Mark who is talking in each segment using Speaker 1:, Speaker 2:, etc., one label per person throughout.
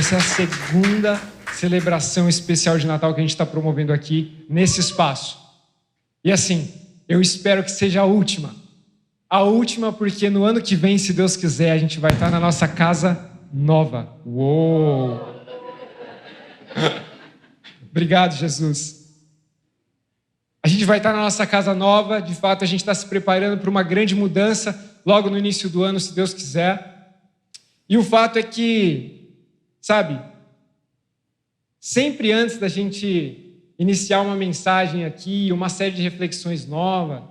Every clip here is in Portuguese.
Speaker 1: essa é a segunda celebração especial de Natal que a gente está promovendo aqui nesse espaço. E assim, eu espero que seja a última. A última porque no ano que vem, se Deus quiser, a gente vai estar na nossa casa nova. Uou! Obrigado, Jesus. A gente vai estar na nossa casa nova. De fato, a gente está se preparando para uma grande mudança logo no início do ano, se Deus quiser. E o fato é que, sabe, sempre antes da gente iniciar uma mensagem aqui, uma série de reflexões novas,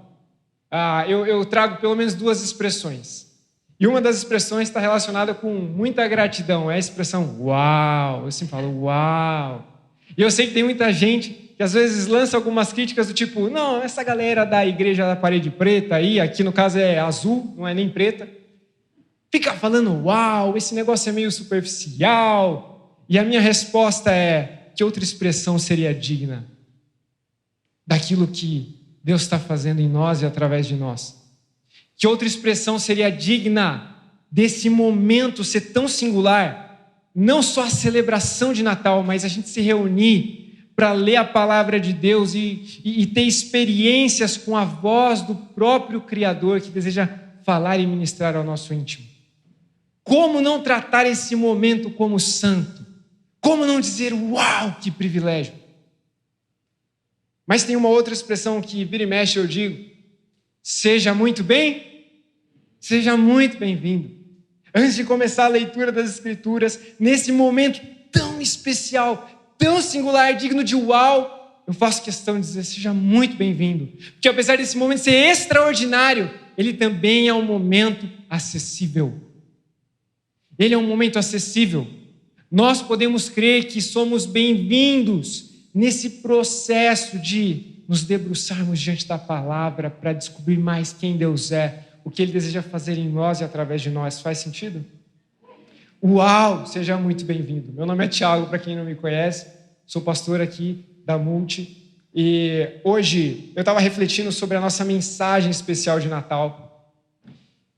Speaker 1: eu trago pelo menos duas expressões. E uma das expressões está relacionada com muita gratidão. É a expressão uau. Eu sempre falo uau. E eu sei que tem muita gente que às vezes lança algumas críticas do tipo, não, essa galera da igreja da parede preta aí, aqui no caso é azul, não é nem preta, fica falando uau, esse negócio é meio superficial. E a minha resposta é, que outra expressão seria digna daquilo que Deus está fazendo em nós e através de nós? Que outra expressão seria digna desse momento ser tão singular? Não só a celebração de Natal, mas a gente se reunir para ler a palavra de Deus e ter experiências com a voz do próprio Criador que deseja falar e ministrar ao nosso íntimo. Como não tratar esse momento como santo? Como não dizer, uau, que privilégio? Mas tem uma outra expressão que vira e mexe eu digo, seja muito bem-vindo. Antes de começar a leitura das Escrituras, nesse momento tão especial, tão singular, digno de uau, eu faço questão de dizer, seja muito bem-vindo. Porque apesar desse momento ser extraordinário, ele também é um momento acessível. Ele é um momento acessível. Nós podemos crer que somos bem-vindos nesse processo de nos debruçarmos diante da palavra para descobrir mais quem Deus é, o que Ele deseja fazer em nós e através de nós. Faz sentido? Uau! Seja muito bem-vindo. Meu nome é Thiago, para quem não me conhece, sou pastor aqui da Multi e hoje eu estava refletindo sobre a nossa mensagem especial de Natal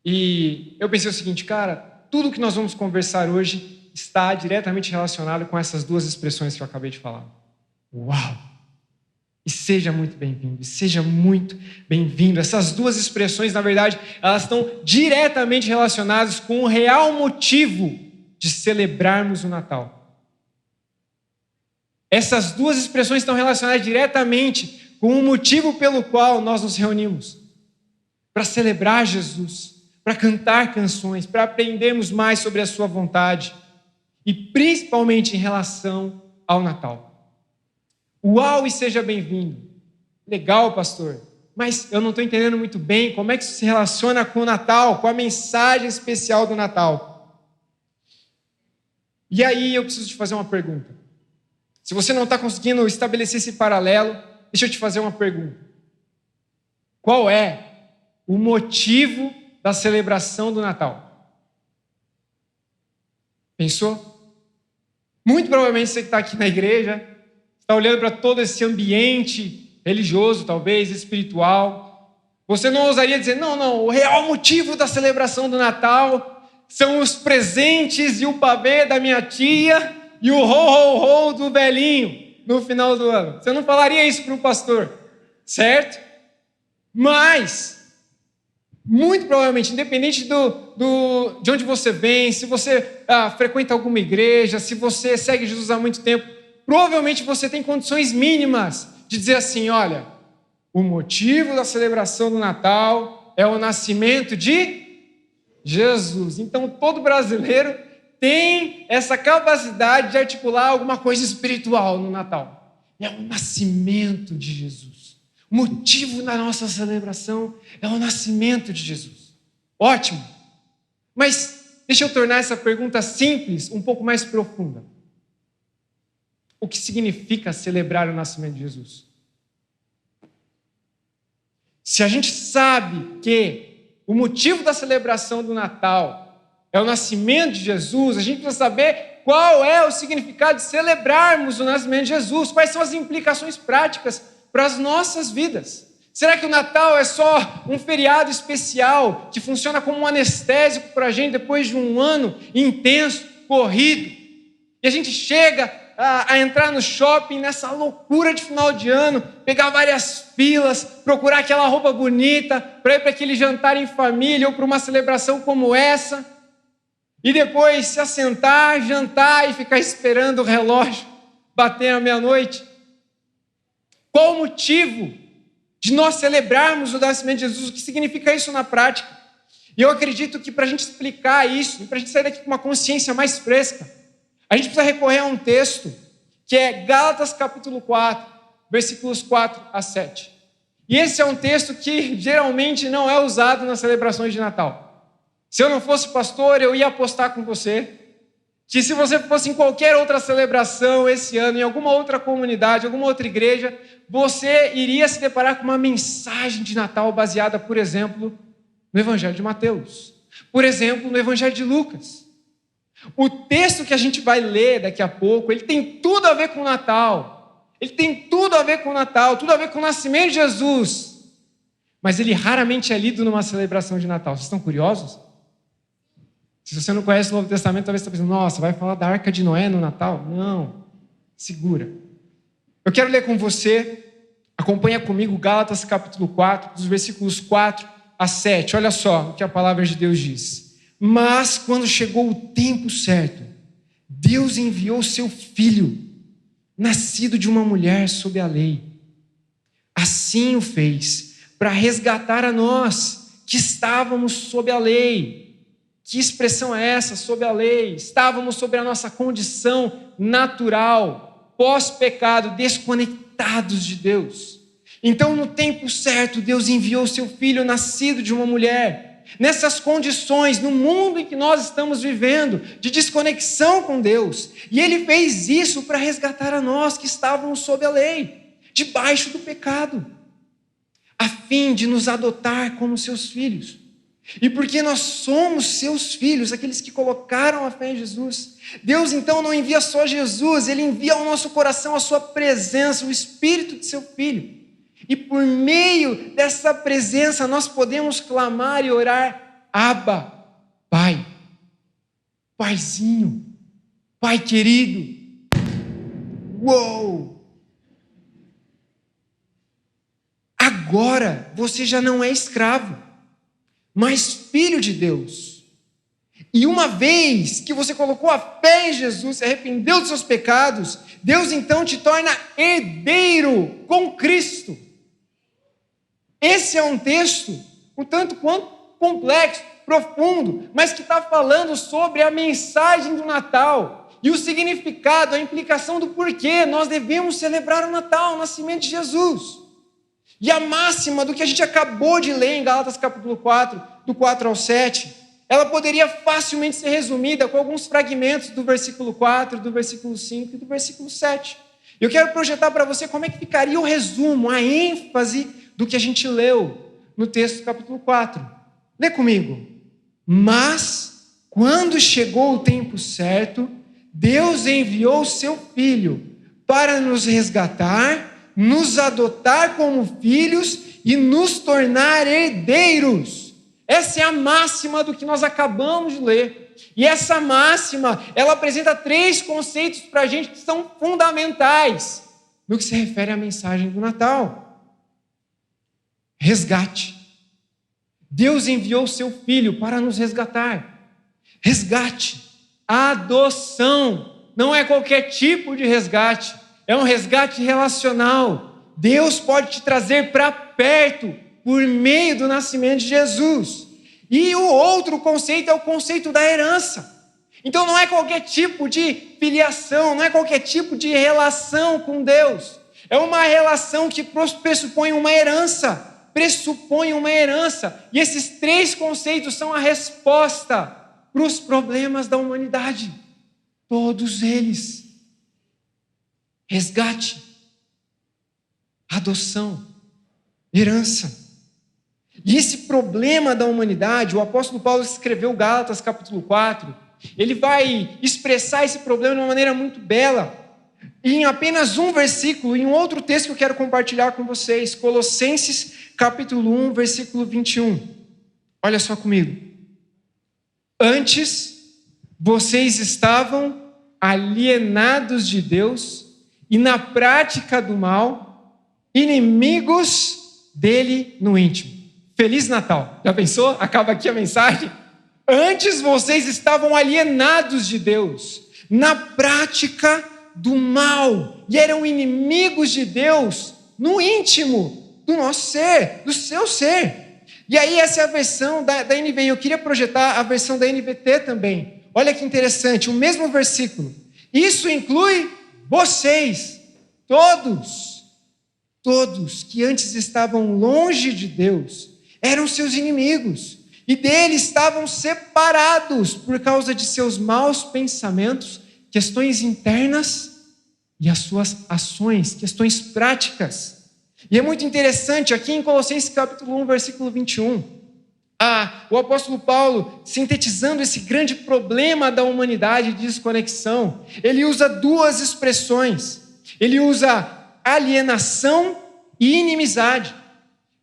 Speaker 1: e eu pensei o seguinte, cara, tudo que nós vamos conversar hoje está diretamente relacionado com essas duas expressões que eu acabei de falar. Uau! E seja muito bem-vindo, e seja muito bem-vindo. Essas duas expressões, na verdade, elas estão diretamente relacionadas com o real motivo de celebrarmos o Natal. Essas duas expressões estão relacionadas diretamente com o motivo pelo qual nós nos reunimos. Para celebrar Jesus, para cantar canções, para aprendermos mais sobre a sua vontade. E principalmente em relação ao Natal. Uau, e seja bem-vindo. Legal, pastor, mas eu não estou entendendo muito bem como é que isso se relaciona com o Natal, com a mensagem especial do Natal. E aí eu preciso te fazer uma pergunta. Se você não está conseguindo estabelecer esse paralelo, deixa eu te fazer uma pergunta. Qual é o motivo da celebração do Natal? Pensou? Muito provavelmente você que está aqui na igreja está olhando para todo esse ambiente religioso, talvez, espiritual. Você não ousaria dizer, não, o real motivo da celebração do Natal são os presentes e o pavê da minha tia e o ho-ho-ho do velhinho no final do ano. Você não falaria isso para o pastor, certo? Mas, muito provavelmente, independente de onde você vem, se você frequenta alguma igreja, se você segue Jesus há muito tempo, provavelmente você tem condições mínimas de dizer assim, olha, o motivo da celebração do Natal é o nascimento de Jesus. Então, todo brasileiro tem essa capacidade de articular alguma coisa espiritual no Natal. É o nascimento de Jesus. O motivo da nossa celebração é o nascimento de Jesus. Ótimo. Mas deixa eu tornar essa pergunta simples um pouco mais profunda. O que significa celebrar o nascimento de Jesus? Se a gente sabe que o motivo da celebração do Natal é o nascimento de Jesus, a gente precisa saber qual é o significado de celebrarmos o nascimento de Jesus, quais são as implicações práticas para as nossas vidas. Será que o Natal é só um feriado especial que funciona como um anestésico para a gente depois de um ano intenso, corrido? E a gente chega a entrar no shopping nessa loucura de final de ano, pegar várias filas, procurar aquela roupa bonita para ir para aquele jantar em família ou para uma celebração como essa, e depois se assentar, jantar e ficar esperando o relógio bater a meia-noite. Qual o motivo de nós celebrarmos o nascimento de Jesus? O que significa isso na prática? E eu acredito que para a gente explicar isso, e para a gente sair daqui com uma consciência mais fresca, a gente precisa recorrer a um texto que é Gálatas capítulo 4, versículos 4 a 7. E esse é um texto que geralmente não é usado nas celebrações de Natal. Se eu não fosse pastor, eu ia apostar com você que se você fosse em qualquer outra celebração esse ano, em alguma outra comunidade, alguma outra igreja, você iria se deparar com uma mensagem de Natal baseada, por exemplo, no Evangelho de Mateus. Por exemplo, no Evangelho de Lucas. O texto que a gente vai ler daqui a pouco, ele tem tudo a ver com o Natal. Ele tem tudo a ver com o Natal, tudo a ver com o nascimento de Jesus. Mas ele raramente é lido numa celebração de Natal. Vocês estão curiosos? Se você não conhece o Novo Testamento, talvez você está pensando, nossa, vai falar da Arca de Noé no Natal? Não, segura. Eu quero ler com você, acompanha comigo Gálatas capítulo 4, dos versículos 4 a 7. Olha só o que a palavra de Deus diz. Mas quando chegou o tempo certo, Deus enviou seu Filho, nascido de uma mulher sob a lei. Assim o fez, para resgatar a nós, que estávamos sob a lei. Que expressão é essa, sob a lei? Estávamos sob a nossa condição natural, pós-pecado, desconectados de Deus. Então, no tempo certo, Deus enviou seu Filho, nascido de uma mulher. Nessas condições, no mundo em que nós estamos vivendo, de desconexão com Deus. E Ele fez isso para resgatar a nós que estávamos sob a lei, debaixo do pecado, a fim de nos adotar como seus filhos. E porque nós somos seus filhos, aqueles que colocaram a fé em Jesus, Deus então não envia só Jesus, Ele envia ao nosso coração a sua presença, o Espírito de seu Filho. E por meio dessa presença nós podemos clamar e orar, Abba, Pai, Paizinho, Pai querido. Uou! Agora você já não é escravo, mas filho de Deus. E uma vez que você colocou a fé em Jesus, se arrependeu dos seus pecados, Deus então te torna herdeiro com Cristo. Esse é um texto um tanto quanto complexo, profundo, mas que está falando sobre a mensagem do Natal e o significado, a implicação do porquê nós devemos celebrar o Natal, o nascimento de Jesus. E a máxima do que a gente acabou de ler em Gálatas capítulo 4, do 4 ao 7, ela poderia facilmente ser resumida com alguns fragmentos do versículo 4, do versículo 5 e do versículo 7. Eu quero projetar para você como é que ficaria o resumo, a ênfase do que a gente leu no texto do capítulo 4. Lê comigo. Mas, quando chegou o tempo certo, Deus enviou o seu Filho para nos resgatar, nos adotar como filhos e nos tornar herdeiros. Essa é a máxima do que nós acabamos de ler. E essa máxima, ela apresenta 3 conceitos para a gente que são fundamentais no que se refere à mensagem do Natal. Resgate. Deus enviou o seu Filho para nos resgatar. Resgate. Adoção. Não é qualquer tipo de resgate. É um resgate relacional. Deus pode te trazer para perto por meio do nascimento de Jesus. E o outro conceito é o conceito da herança. Então não é qualquer tipo de filiação, não é qualquer tipo de relação com Deus. É uma relação que pressupõe uma herança. E esses 3 conceitos são a resposta para os problemas da humanidade. Todos eles. Resgate, adoção, herança. E esse problema da humanidade, o apóstolo Paulo escreveu Gálatas capítulo 4, ele vai expressar esse problema de uma maneira muito bela. E em apenas um versículo, em um outro texto que eu quero compartilhar com vocês, Colossenses capítulo 1, versículo 21. Olha só comigo. Antes, vocês estavam alienados de Deus e na prática do mal, inimigos dele no íntimo. Feliz Natal. Já pensou? Acaba aqui a mensagem. Antes vocês estavam alienados de Deus, na prática do mal, e eram inimigos de Deus no íntimo do nosso ser, do seu ser. E aí essa é a versão da NVI. Eu queria projetar a versão da NVT também. Olha que interessante, o mesmo versículo. Isso inclui vocês, todos que antes estavam longe de Deus, eram seus inimigos, e dele estavam separados por causa de seus maus pensamentos, questões internas e as suas ações, questões práticas. E é muito interessante, aqui em Colossenses capítulo 1, versículo 21, o apóstolo Paulo, sintetizando esse grande problema da humanidade de desconexão, ele usa duas expressões. Ele usa alienação e inimizade.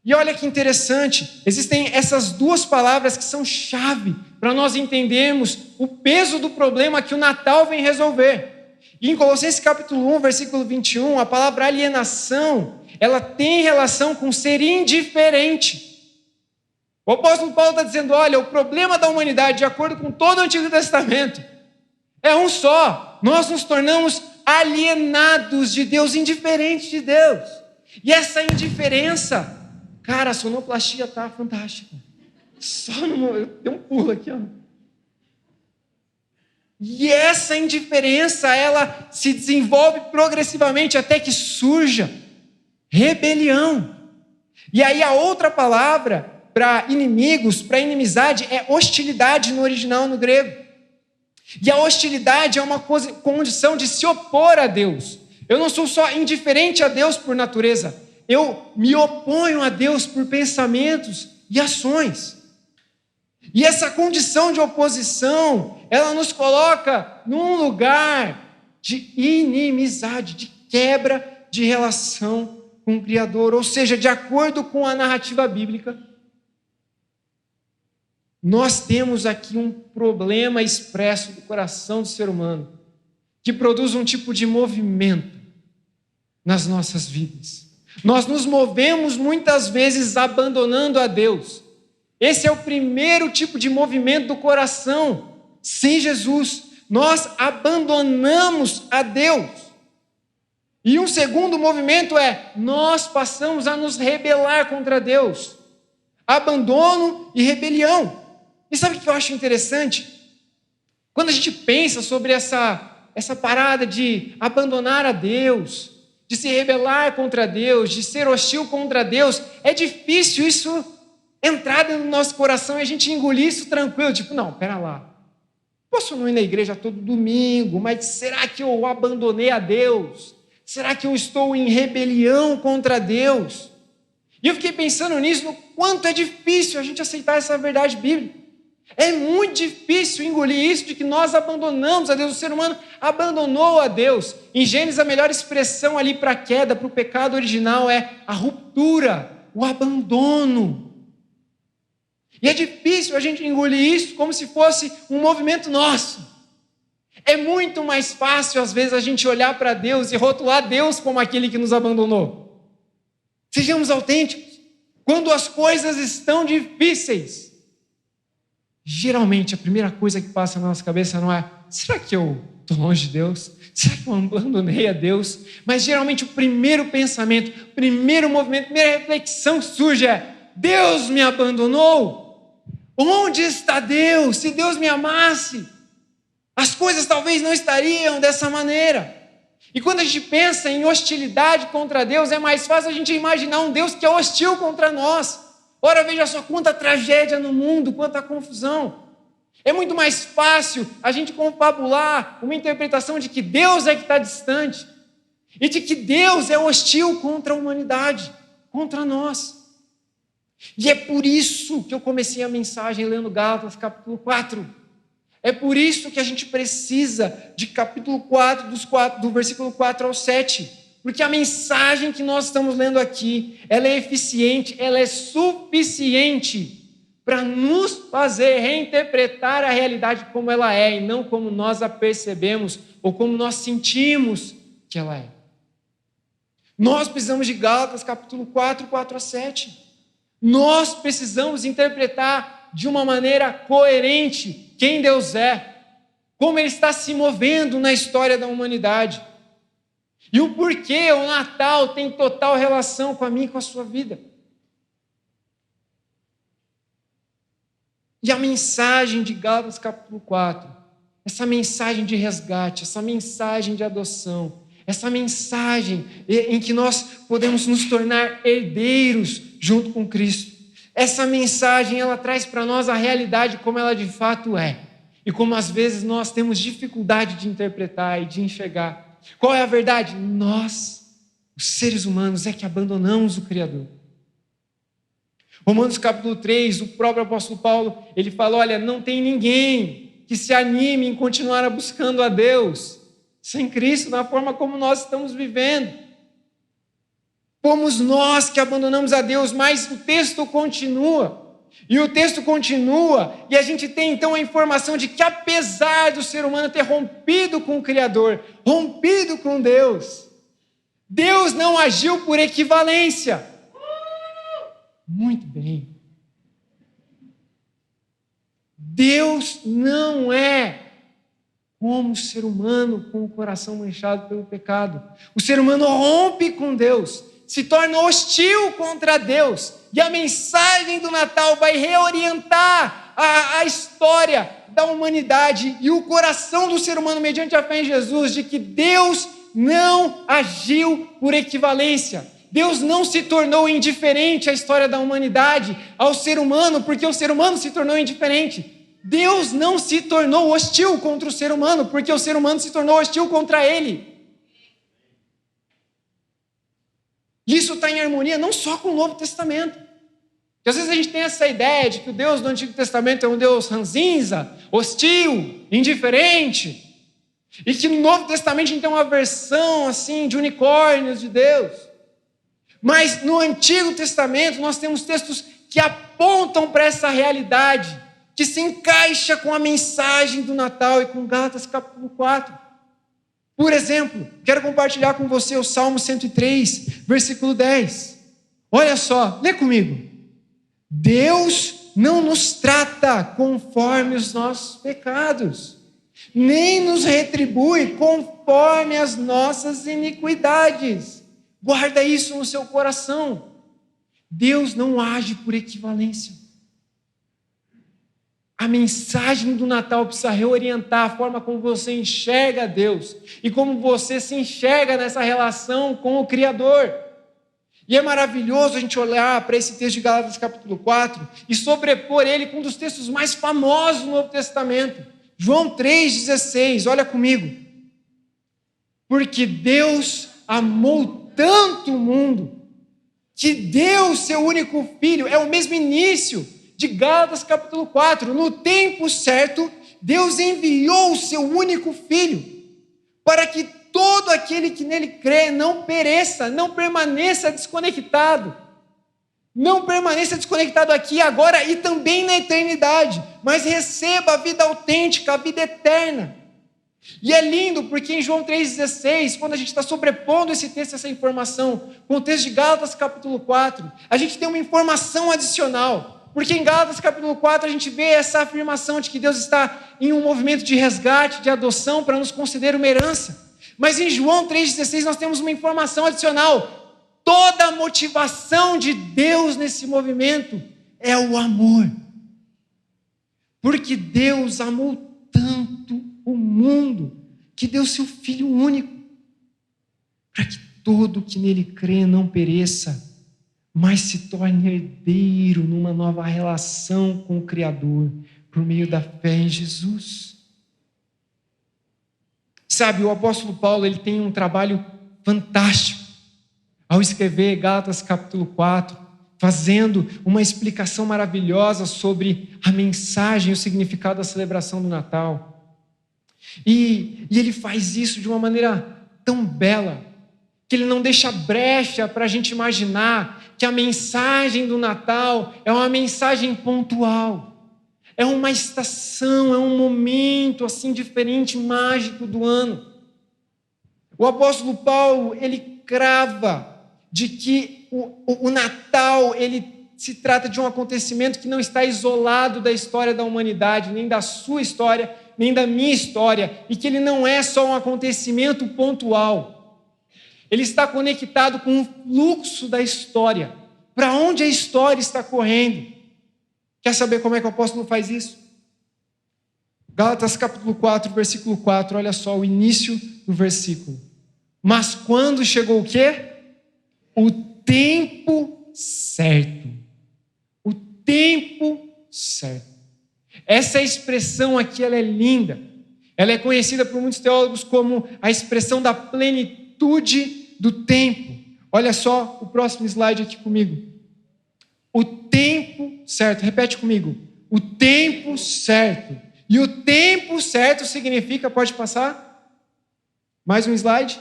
Speaker 1: E olha que interessante, existem essas duas palavras que são chave para nós entendermos o peso do problema que o Natal vem resolver. E em Colossenses capítulo 1, versículo 21, a palavra alienação, ela tem relação com ser indiferente. O apóstolo Paulo está dizendo, olha, o problema da humanidade, de acordo com todo o Antigo Testamento, é um só. Nós nos tornamos alienados de Deus, indiferentes de Deus. E essa indiferença, cara, a sonoplastia está fantástica. Deu um pulo aqui, ó. E essa indiferença, ela se desenvolve progressivamente até que surja rebelião. E aí a outra palavra para inimigos, para inimizade, é hostilidade no original, no grego. E a hostilidade é uma condição de se opor a Deus. Eu não sou só indiferente a Deus por natureza, eu me oponho a Deus por pensamentos e ações. E essa condição de oposição, ela nos coloca num lugar de inimizade, de quebra de relação com o Criador. Ou seja, de acordo com a narrativa bíblica, nós temos aqui um problema expresso do coração do ser humano, que produz um tipo de movimento nas nossas vidas. Nós nos movemos muitas vezes abandonando a Deus. Esse é o primeiro tipo de movimento do coração. Sem Jesus, nós abandonamos a Deus. E um segundo movimento é, nós passamos a nos rebelar contra Deus. Abandono e rebelião. E sabe o que eu acho interessante? Quando a gente pensa sobre essa parada de abandonar a Deus, de se rebelar contra Deus, de ser hostil contra Deus, é difícil isso entrar dentro do nosso coração e a gente engolir isso tranquilo. Tipo, não, pera lá. Posso não ir na igreja todo domingo, mas será que eu abandonei a Deus? Será que eu estou em rebelião contra Deus? E eu fiquei pensando nisso, no quanto é difícil a gente aceitar essa verdade bíblica. É muito difícil engolir isso de que nós abandonamos a Deus. O ser humano abandonou a Deus. Em Gênesis, a melhor expressão ali para a queda, para o pecado original é a ruptura, o abandono. E é difícil a gente engolir isso como se fosse um movimento nosso. É muito mais fácil, às vezes, a gente olhar para Deus e rotular Deus como aquele que nos abandonou. Sejamos autênticos. Quando as coisas estão difíceis, geralmente a primeira coisa que passa na nossa cabeça não é: será que eu estou longe de Deus? Será que eu abandonei a Deus? Mas geralmente o primeiro pensamento, o primeiro movimento, a primeira reflexão que surge é: Deus me abandonou? Onde está Deus? Se Deus me amasse, as coisas talvez não estariam dessa maneira. E quando a gente pensa em hostilidade contra Deus, é mais fácil a gente imaginar um Deus que é hostil contra nós. Ora, veja só quanta tragédia no mundo, quanta confusão. É muito mais fácil a gente confabular uma interpretação de que Deus é que está distante e de que Deus é hostil contra a humanidade, contra nós. E é por isso que eu comecei a mensagem lendo Gálatas capítulo 4. É por isso que a gente precisa de capítulo 4, do versículo 4 ao 7. Porque a mensagem que nós estamos lendo aqui, ela é eficiente, ela é suficiente para nos fazer reinterpretar a realidade como ela é e não como nós a percebemos ou como nós sentimos que ela é. Nós precisamos de Gálatas capítulo 4, 4 a 7. Nós precisamos interpretar de uma maneira coerente quem Deus é, como Ele está se movendo na história da humanidade. E o porquê o Natal tem total relação com a minha e com a sua vida. E a mensagem de Gálatas capítulo 4, essa mensagem de resgate, essa mensagem de adoção, essa mensagem em que nós podemos nos tornar herdeiros junto com Cristo. Essa mensagem, ela traz para nós a realidade como ela de fato é. E como às vezes nós temos dificuldade de interpretar e de enxergar. Qual é a verdade? Nós, os seres humanos, é que abandonamos o Criador. Romanos capítulo 3, o próprio apóstolo Paulo, ele fala, olha, não tem ninguém que se anime em continuar buscando a Deus sem Cristo, na forma como nós estamos vivendo. Fomos nós que abandonamos a Deus, mas o texto continua. E o texto continua, e a gente tem então a informação de que apesar do ser humano ter rompido com o Criador, rompido com Deus, Deus não agiu por equivalência. Muito bem. Deus não é como o ser humano com o coração manchado pelo pecado. O ser humano rompe com Deus, se torna hostil contra Deus, e a mensagem do Natal vai reorientar a história da humanidade e o coração do ser humano mediante a fé em Jesus, de que Deus não agiu por equivalência. Deus não se tornou indiferente à história da humanidade, ao ser humano, porque o ser humano se tornou indiferente. Deus não se tornou hostil contra o ser humano, porque o ser humano se tornou hostil contra ele. Isso está em harmonia não só com o Novo Testamento. Porque às vezes a gente tem essa ideia de que o Deus do Antigo Testamento é um Deus ranzinza, hostil, indiferente. E que no Novo Testamento a gente tem uma versão assim de unicórnios de Deus. Mas no Antigo Testamento nós temos textos que apontam para essa realidade, que se encaixa com a mensagem do Natal e com Gálatas capítulo 4. Por exemplo, quero compartilhar com você o Salmo 103, versículo 10. Olha só, lê comigo. Deus não nos trata conforme os nossos pecados, nem nos retribui conforme as nossas iniquidades. Guarda isso no seu coração. Deus não age por equivalência. A mensagem do Natal precisa reorientar a forma como você enxerga Deus e como você se enxerga nessa relação com o Criador. E é maravilhoso a gente olhar para esse texto de Gálatas capítulo 4 e sobrepor ele com um dos textos mais famosos do Novo Testamento. João 3,16, olha comigo. Porque Deus amou tanto o mundo que deu o seu único filho, é o mesmo início de Gálatas capítulo 4, no tempo certo, Deus enviou o seu único filho, para que todo aquele que nele crê não pereça, não permaneça desconectado. Não permaneça desconectado aqui, agora e também na eternidade, mas receba a vida autêntica, a vida eterna. E é lindo, porque em João 3,16, quando a gente está sobrepondo esse texto, essa informação, com o texto de Gálatas capítulo 4, a gente tem uma informação adicional. Porque em Gálatas capítulo 4 a gente vê essa afirmação de que Deus está em um movimento de resgate, de adoção, para nos conceder uma herança. Mas em João 3,16 nós temos uma informação adicional. Toda a motivação de Deus nesse movimento é o amor. Porque Deus amou tanto o mundo que deu seu Filho único, para que todo que nele crê não pereça, mas se torne herdeiro numa nova relação com o Criador, por meio da fé em Jesus. Sabe, o apóstolo Paulo, ele tem um trabalho fantástico ao escrever Gálatas capítulo 4, fazendo uma explicação maravilhosa sobre a mensagem e o significado da celebração do Natal. E ele faz isso de uma maneira tão bela, que ele não deixa brecha para a gente imaginar que a mensagem do Natal é uma mensagem pontual, é uma estação, é um momento assim diferente, mágico do ano. O apóstolo Paulo, ele crava de que o Natal, ele se trata de um acontecimento que não está isolado da história da humanidade, nem da sua história, nem da minha história, e que ele não é só um acontecimento pontual. Ele está conectado com o fluxo da história, para onde a história está correndo. Quer saber como é que o apóstolo faz isso? Gálatas capítulo 4, versículo 4, olha só o início do versículo. Mas quando chegou o quê? O tempo certo. O tempo certo. Essa expressão aqui, ela é linda. Ela é conhecida por muitos teólogos como a expressão da plenitude do tempo. Olha só o próximo slide aqui comigo. O tempo certo. Repete comigo. O tempo certo. E o tempo certo significa, pode passar? Mais um slide.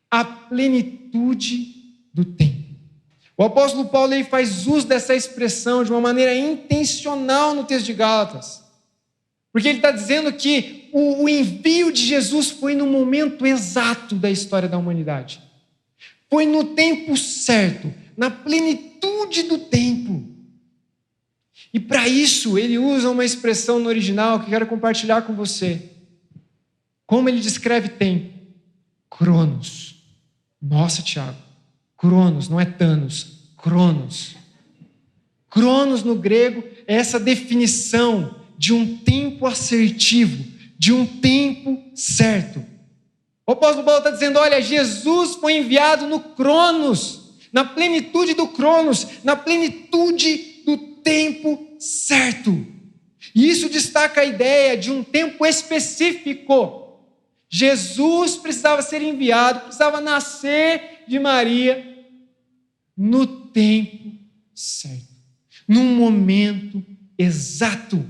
Speaker 1: A plenitude do tempo. O apóstolo Paulo ele faz uso dessa expressão de uma maneira intencional no texto de Gálatas. Porque ele está dizendo que o envio de Jesus foi no momento exato da história da humanidade. Foi no tempo certo, na plenitude do tempo. E para isso ele usa uma expressão no original que eu quero compartilhar com você. Como ele descreve tempo? Cronos. Nossa, Tiago. Cronos, não é Thanos. Cronos. Cronos no grego é essa definição de um tempo assertivo, de um tempo certo. O apóstolo Paulo está dizendo, olha, Jesus foi enviado no Cronos, na plenitude do Cronos, na plenitude do tempo certo. E isso destaca a ideia de um tempo específico. Jesus precisava ser enviado, precisava nascer de Maria no tempo certo, num momento exato.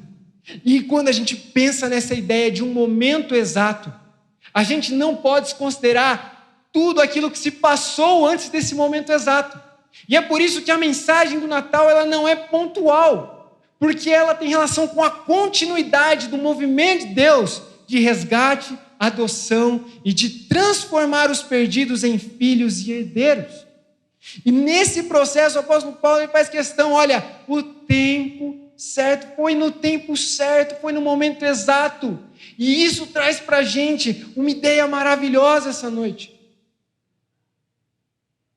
Speaker 1: E quando a gente pensa nessa ideia de um momento exato, a gente não pode desconsiderar tudo aquilo que se passou antes desse momento exato. E é por isso que a mensagem do Natal ela não é pontual, porque ela tem relação com a continuidade do movimento de Deus de resgate, adoção e de transformar os perdidos em filhos e herdeiros. E nesse processo o apóstolo Paulo ele faz questão, olha, o tempo certo, foi no tempo certo, foi no momento exato. E isso traz para a gente uma ideia maravilhosa essa noite.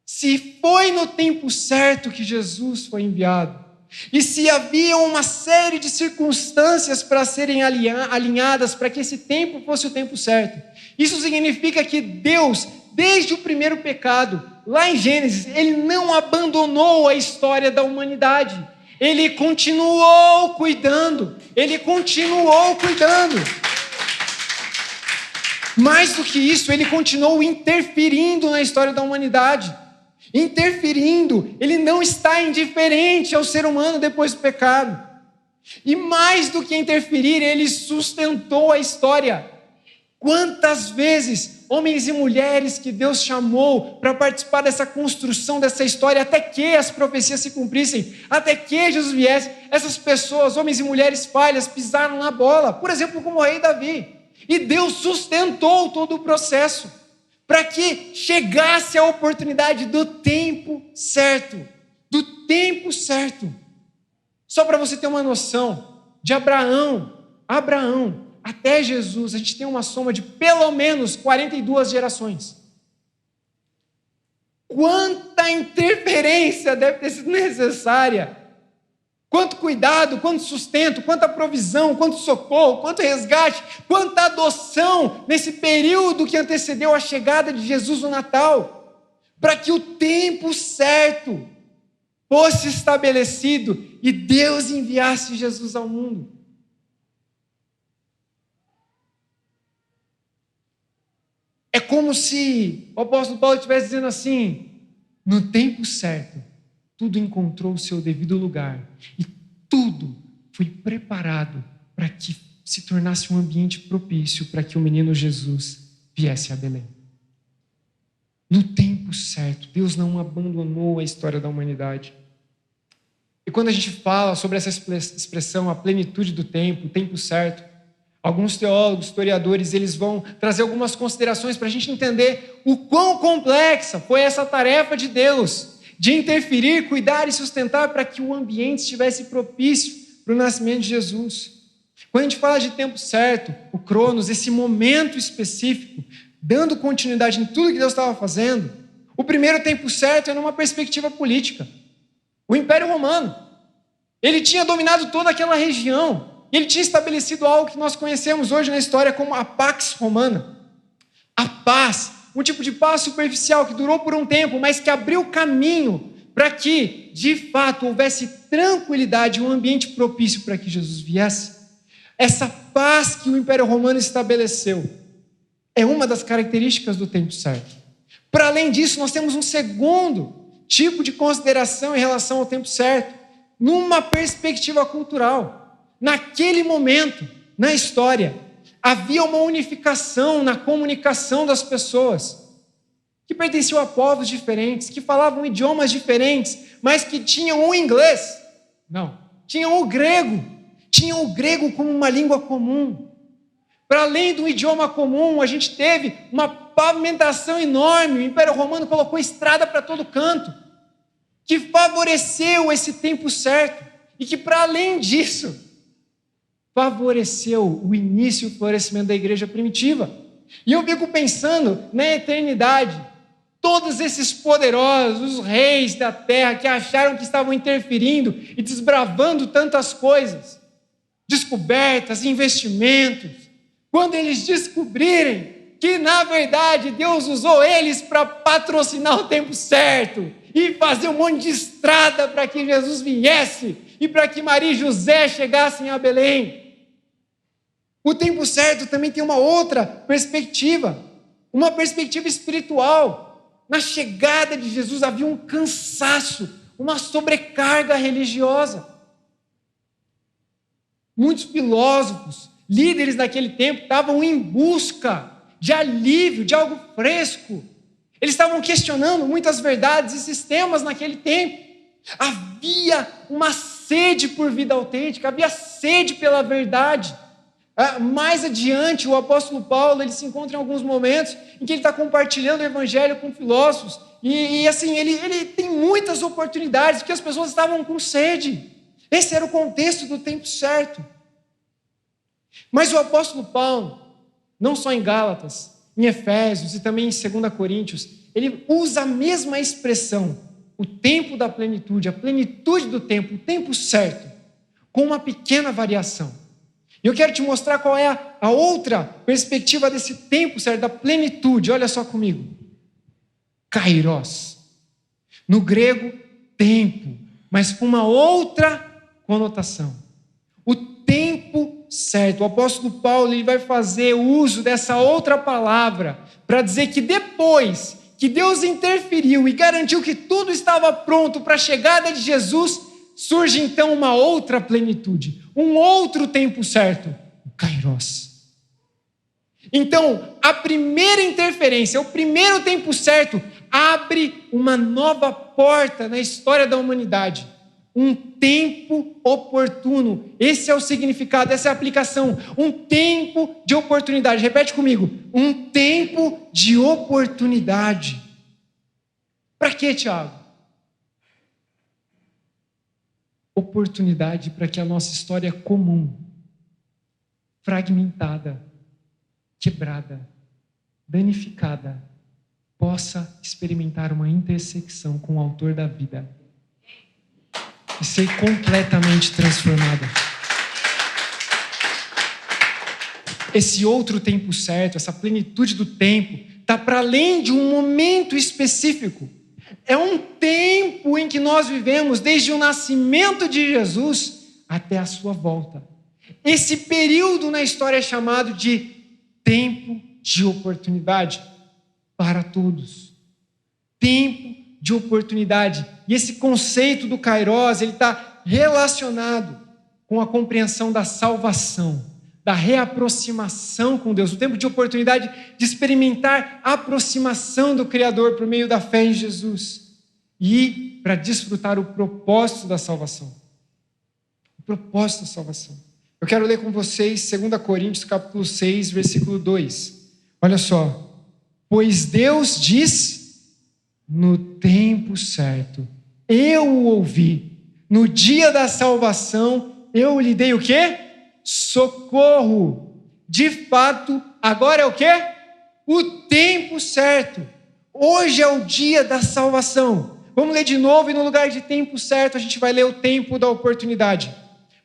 Speaker 1: Se foi no tempo certo que Jesus foi enviado, e se havia uma série de circunstâncias para serem alinhadas para que esse tempo fosse o tempo certo, isso significa que Deus, desde o primeiro pecado, lá em Gênesis, ele não abandonou a história da humanidade. Ele continuou cuidando. Ele continuou cuidando. Mais do que isso, ele continuou interferindo na história da humanidade. Interferindo, ele não está indiferente ao ser humano depois do pecado. E mais do que interferir, ele sustentou a história. Quantas vezes homens e mulheres que Deus chamou para participar dessa construção, dessa história, até que as profecias se cumprissem, até que Jesus viesse, essas pessoas, homens e mulheres falhas, pisaram na bola, por exemplo, como o rei Davi. E Deus sustentou todo o processo, para que chegasse a oportunidade do tempo certo, do tempo certo. Só para você ter uma noção, de Abraão, até Jesus, a gente tem uma soma de pelo menos 42 gerações. Quanta interferência deve ter sido necessária? Quanto cuidado, quanto sustento, quanta provisão, quanto socorro, quanto resgate, quanta adoção nesse período que antecedeu a chegada de Jesus no Natal, para que o tempo certo fosse estabelecido e Deus enviasse Jesus ao mundo. É como se o apóstolo Paulo estivesse dizendo assim, no tempo certo, tudo encontrou o seu devido lugar e tudo foi preparado para que se tornasse um ambiente propício para que o menino Jesus viesse a Belém. No tempo certo, Deus não abandonou a história da humanidade. E quando a gente fala sobre essa expressão, a plenitude do tempo, o tempo certo, Alguns teólogos, historiadores, eles vão trazer algumas considerações para a gente entender o quão complexa foi essa tarefa de Deus, de interferir, cuidar e sustentar para que o ambiente estivesse propício para o nascimento de Jesus. Quando a gente fala de tempo certo, o Cronos, esse momento específico, dando continuidade em tudo que Deus estava fazendo, o primeiro tempo certo é numa perspectiva política. O Império Romano, ele tinha dominado toda aquela região. Ele tinha estabelecido algo que nós conhecemos hoje na história como a Pax Romana. A paz, um tipo de paz superficial que durou por um tempo, mas que abriu caminho para que, de fato, houvesse tranquilidade, um ambiente propício para que Jesus viesse. Essa paz que o Império Romano estabeleceu é uma das características do tempo certo. Para além disso, nós temos um segundo tipo de consideração em relação ao tempo certo, numa perspectiva cultural. Naquele momento, na história, havia uma unificação na comunicação das pessoas, que pertenciam a povos diferentes, que falavam idiomas diferentes, mas que tinham o inglês. Não, tinham o grego. Tinham o grego como uma língua comum. Para além do idioma comum, a gente teve uma pavimentação enorme. O Império Romano colocou estrada para todo canto, que favoreceu esse tempo certo e que, para além disso, favoreceu o início e o florescimento da igreja primitiva. E eu fico pensando na eternidade, todos esses poderosos, os reis da terra que acharam que estavam interferindo e desbravando tantas coisas, descobertas, investimentos, quando eles descobrirem que, na verdade, Deus usou eles para patrocinar o tempo certo e fazer um monte de estrada para que Jesus viesse e para que Maria e José chegassem a Belém. O tempo certo também tem uma outra perspectiva, uma perspectiva espiritual. Na chegada de Jesus havia um cansaço, uma sobrecarga religiosa. Muitos filósofos, líderes daquele tempo, estavam em busca de alívio, de algo fresco. Eles estavam questionando muitas verdades e sistemas naquele tempo. Havia uma sede por vida autêntica, havia sede pela verdade. Mais adiante, o apóstolo Paulo, ele se encontra em alguns momentos em que ele está compartilhando o evangelho com filósofos, e assim, ele tem muitas oportunidades, porque as pessoas estavam com sede. Esse era o contexto do tempo certo. Mas o apóstolo Paulo, não só em Gálatas, em Efésios e também em 2 Coríntios, ele usa a mesma expressão, o tempo da plenitude, a plenitude do tempo, o tempo certo, com uma pequena variação. E eu quero te mostrar qual é a outra perspectiva desse tempo certo, da plenitude. Olha só comigo. Kairos. No grego, tempo, mas com uma outra conotação. O tempo certo. O apóstolo Paulo ele vai fazer uso dessa outra palavra para dizer que depois que Deus interferiu e garantiu que tudo estava pronto para a chegada de Jesus, surge então uma outra plenitude, um outro tempo certo, o Kairos. Então, a primeira interferência, o primeiro tempo certo, abre uma nova porta na história da humanidade. Um tempo oportuno. Esse é o significado, essa é a aplicação. Um tempo de oportunidade. Repete comigo. Um tempo de oportunidade. Para quê, Tiago? Oportunidade para que a nossa história comum, fragmentada, quebrada, danificada, possa experimentar uma intersecção com o autor da vida e ser completamente transformada. Esse outro tempo certo, essa plenitude do tempo, está para além de um momento específico. É um tempo em que nós vivemos desde o nascimento de Jesus até a sua volta. Esse período na história é chamado de tempo de oportunidade para todos. Tempo de oportunidade. E esse conceito do Kairos, ele está relacionado com a compreensão da salvação, da reaproximação com Deus, o tempo de oportunidade de experimentar a aproximação do Criador por meio da fé em Jesus e para desfrutar o propósito da salvação. O propósito da salvação. Eu quero ler com vocês 2 Coríntios capítulo 6, versículo 2. Olha só. Pois Deus diz, no tempo certo, eu o ouvi. No dia da salvação, eu lhe dei o quê? Socorro. De fato, agora é o quê? O tempo certo. Hoje é o dia da salvação. Vamos ler de novo e no lugar de tempo certo a gente vai ler o tempo da oportunidade.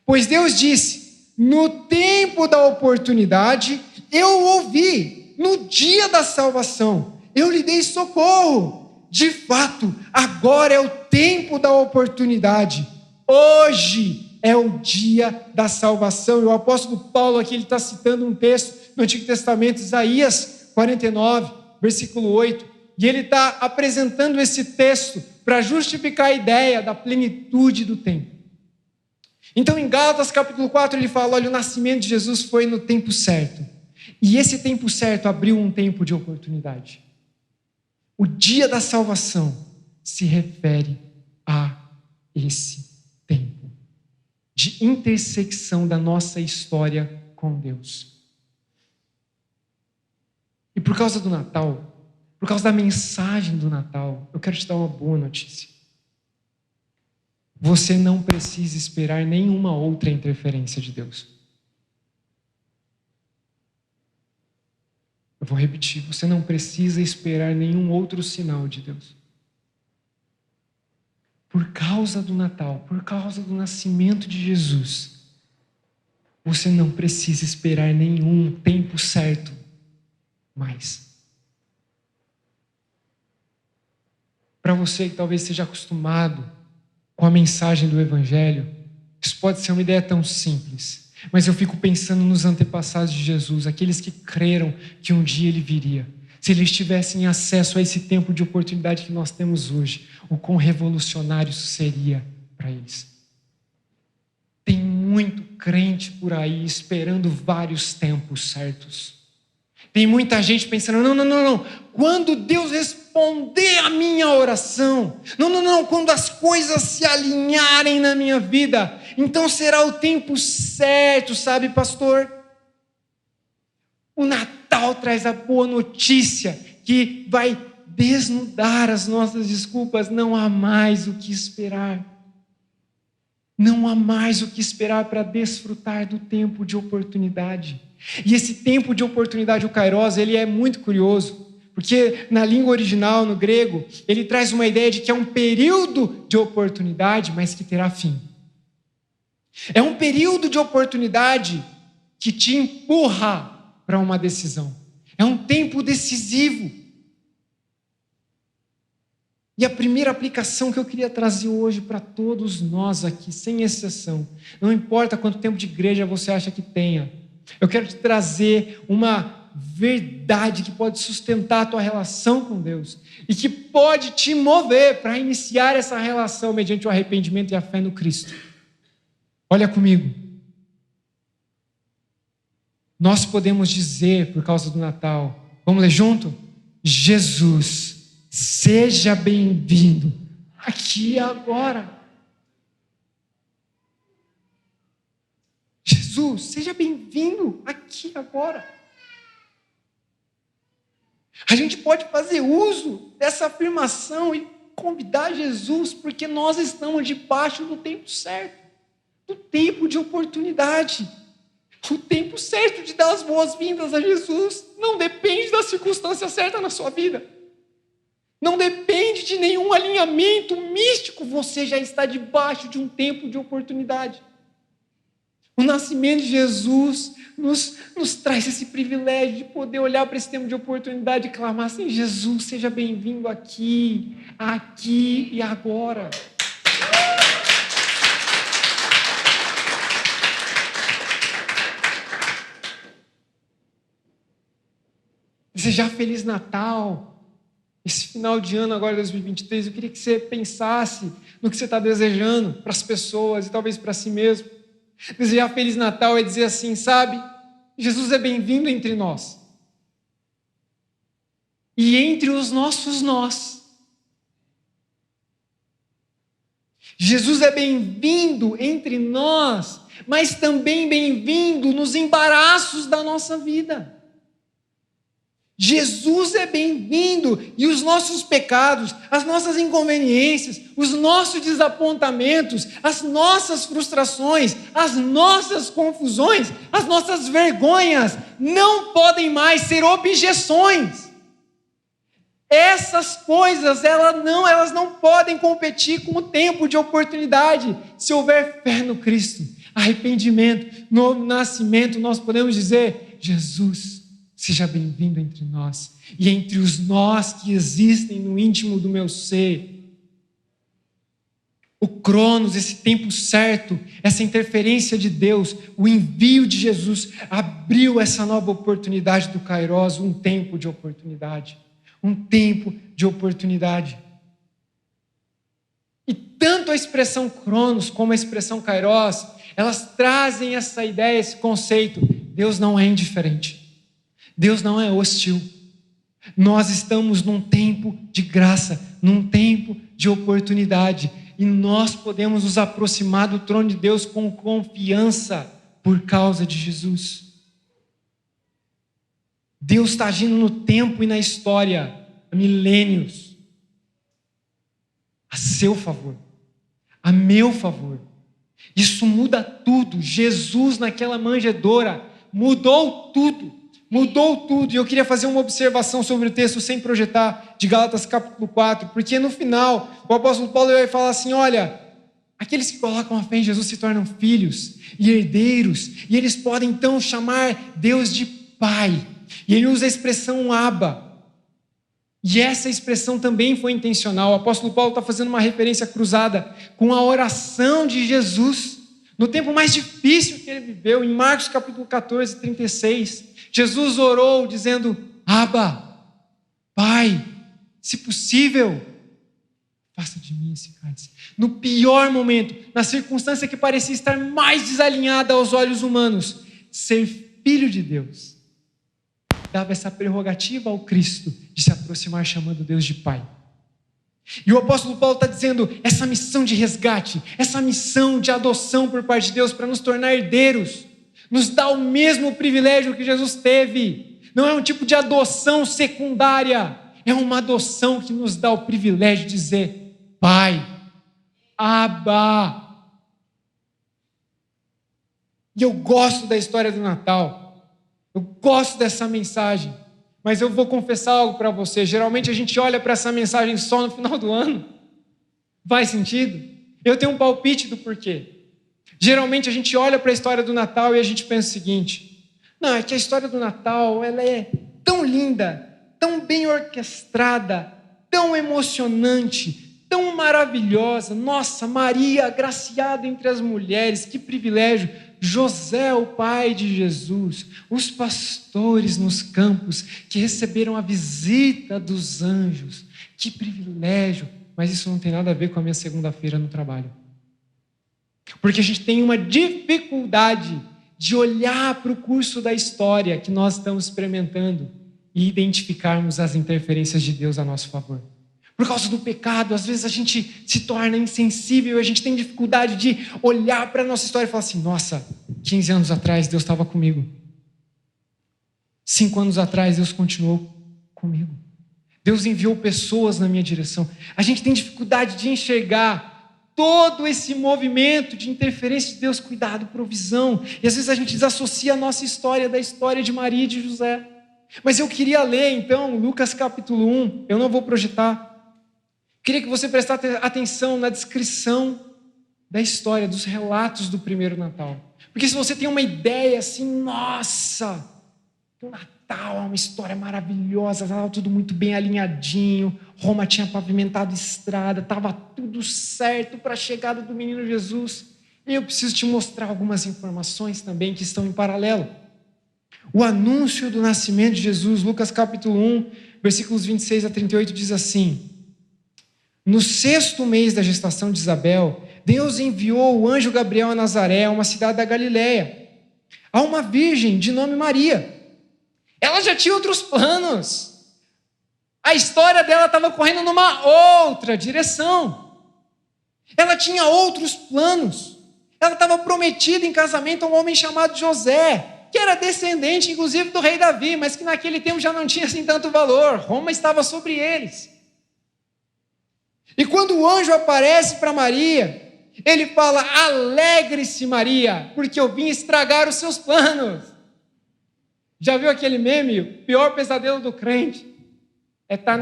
Speaker 1: Pois Deus disse, no tempo da oportunidade eu ouvi, no dia da salvação eu lhe dei socorro. De fato, agora é o tempo da oportunidade. Hoje é o dia da salvação. E o apóstolo Paulo aqui ele está citando um texto no Antigo Testamento, Isaías 49, versículo 8. E ele está apresentando esse texto para justificar a ideia da plenitude do tempo. Então, em Gálatas capítulo 4, ele fala, olha, o nascimento de Jesus foi no tempo certo. E esse tempo certo abriu um tempo de oportunidade. O dia da salvação se refere a esse tempo de intersecção da nossa história com Deus. E por causa do Natal, por causa da mensagem do Natal, eu quero te dar uma boa notícia. Você não precisa esperar nenhuma outra interferência de Deus. Eu vou repetir, você não precisa esperar nenhum outro sinal de Deus. Por causa do Natal, por causa do nascimento de Jesus, você não precisa esperar nenhum tempo certo mais. Para você que talvez seja acostumado com a mensagem do Evangelho, isso pode ser uma ideia tão simples. Mas eu fico pensando nos antepassados de Jesus, aqueles que creram que um dia ele viria. Se eles tivessem acesso a esse tempo de oportunidade que nós temos hoje, o quão revolucionário isso seria para eles. Tem muito crente por aí esperando vários tempos certos. Tem muita gente pensando, não. Quando Deus responder a minha oração, não, quando as coisas se alinharem na minha vida, então será o tempo certo, sabe, pastor? O Natal traz a boa notícia que vai desnudar as nossas desculpas. Não há mais o que esperar. Não há mais o que esperar para desfrutar do tempo de oportunidade. E esse tempo de oportunidade, o Kairos, ele é muito curioso, porque na língua original, no grego, ele traz uma ideia de que é um período de oportunidade, mas que terá fim. É um período de oportunidade que te empurra para uma decisão. É um tempo decisivo. E a primeira aplicação que eu queria trazer hoje para todos nós aqui, sem exceção, não importa quanto tempo de igreja você acha que tenha, eu quero te trazer uma verdade que pode sustentar a tua relação com Deus e que pode te mover para iniciar essa relação mediante o arrependimento e a fé no Cristo. Olha comigo. Nós podemos dizer, por causa do Natal, vamos ler junto? Jesus, seja bem-vindo aqui e agora. Jesus, seja bem-vindo aqui agora. A gente pode fazer uso dessa afirmação e convidar Jesus, porque nós estamos debaixo do tempo certo, do tempo de oportunidade. O tempo certo de dar as boas-vindas a Jesus não depende da circunstância certa na sua vida. Não depende de nenhum alinhamento místico. Você já está debaixo de um tempo de oportunidade. O nascimento de Jesus nos traz esse privilégio de poder olhar para esse tempo de oportunidade e clamar assim, Jesus, seja bem-vindo aqui e agora. Desejar Feliz Natal. Esse final de ano agora, 2023, eu queria que você pensasse no que você está desejando para as pessoas e talvez para si mesmo. Desejar Feliz Natal é dizer assim, sabe? Jesus é bem-vindo entre nós. E entre os nossos nós. Jesus é bem-vindo entre nós, mas também bem-vindo nos embaraços da nossa vida. Jesus é bem-vindo e os nossos pecados, as nossas inconveniências, os nossos desapontamentos, as nossas frustrações, as nossas confusões, as nossas vergonhas não podem mais ser objeções. Essas coisas, elas não podem competir com o tempo de oportunidade. Se houver fé no Cristo, arrependimento, novo nascimento, nós podemos dizer: Jesus, seja bem-vindo entre nós e entre os nós que existem no íntimo do meu ser. O Cronos, esse tempo certo, essa interferência de Deus, o envio de Jesus, abriu essa nova oportunidade do Kairos, um tempo de oportunidade. Um tempo de oportunidade. E tanto a expressão Cronos como a expressão Kairos, elas trazem essa ideia, esse conceito. Deus não é indiferente. Deus não é hostil. Nós estamos num tempo de graça, num tempo de oportunidade. E nós podemos nos aproximar do trono de Deus com confiança por causa de Jesus. Deus está agindo no tempo e na história há milênios. A seu favor. A meu favor. Isso muda tudo. Jesus naquela manjedoura mudou tudo. Mudou tudo. E eu queria fazer uma observação sobre o texto sem projetar, de Gálatas capítulo 4, porque no final o apóstolo Paulo vai falar assim: olha, aqueles que colocam a fé em Jesus se tornam filhos e herdeiros, e eles podem então chamar Deus de Pai. E ele usa a expressão Abba. E essa expressão também foi intencional. O apóstolo Paulo está fazendo uma referência cruzada com a oração de Jesus no tempo mais difícil que ele viveu, em Marcos capítulo 14, 36. Jesus orou dizendo: Abba, Pai, se possível, faça de mim esse cálice. No pior momento, na circunstância que parecia estar mais desalinhada aos olhos humanos, ser filho de Deus dava essa prerrogativa ao Cristo de se aproximar chamando Deus de Pai. E o apóstolo Paulo está dizendo, essa missão de resgate, essa missão de adoção por parte de Deus para nos tornar herdeiros, nos dá o mesmo privilégio que Jesus teve. Não é um tipo de adoção secundária, é uma adoção que nos dá o privilégio de dizer: Pai, Abba. E eu gosto da história do Natal. Eu gosto dessa mensagem, mas eu vou confessar algo para você. Geralmente a gente olha para essa mensagem só no final do ano. Faz sentido? Eu tenho um palpite do porquê. Geralmente a gente olha para a história do Natal e a gente pensa o seguinte: não, é que a história do Natal ela é tão linda, tão bem orquestrada, tão emocionante, tão maravilhosa. Nossa, Maria, agraciada entre as mulheres, que privilégio. José, o pai de Jesus, os pastores nos campos que receberam a visita dos anjos, que privilégio. Mas isso não tem nada a ver com a minha segunda-feira no trabalho, porque a gente tem uma dificuldade de olhar para o curso da história que nós estamos experimentando e identificarmos as interferências de Deus a nosso favor. Por causa do pecado, às vezes a gente se torna insensível, a gente tem dificuldade de olhar para a nossa história e falar assim: nossa, 15 anos atrás Deus estava comigo. 5 anos atrás Deus continuou comigo. Deus enviou pessoas na minha direção. A gente tem dificuldade de enxergar todo esse movimento de interferência de Deus, cuidado, provisão. E às vezes a gente desassocia a nossa história da história de Maria e de José. Mas eu queria ler então Lucas capítulo 1, eu não vou projetar. Queria que você prestasse atenção na descrição da história, dos relatos do primeiro Natal. Porque se você tem uma ideia assim, nossa, o Natal é uma história maravilhosa, estava tudo muito bem alinhadinho, Roma tinha pavimentado estrada, estava tudo certo para a chegada do menino Jesus. E eu preciso te mostrar algumas informações também que estão em paralelo. O anúncio do nascimento de Jesus, Lucas capítulo 1, versículos 26 a 38, diz assim: no 6º mês da gestação de Isabel, Deus enviou o anjo Gabriel a Nazaré, uma cidade da Galileia, a uma virgem de nome Maria. Ela já tinha outros planos. A história dela estava correndo numa outra direção. Ela tinha outros planos. Ela estava prometida em casamento a um homem chamado José, que era descendente, inclusive, do rei Davi, mas que naquele tempo já não tinha assim tanto valor. Roma estava sobre eles. E quando o anjo aparece para Maria, ele fala: alegre-se, Maria, porque eu vim estragar os seus planos. Já viu aquele meme? O pior pesadelo do crente é estar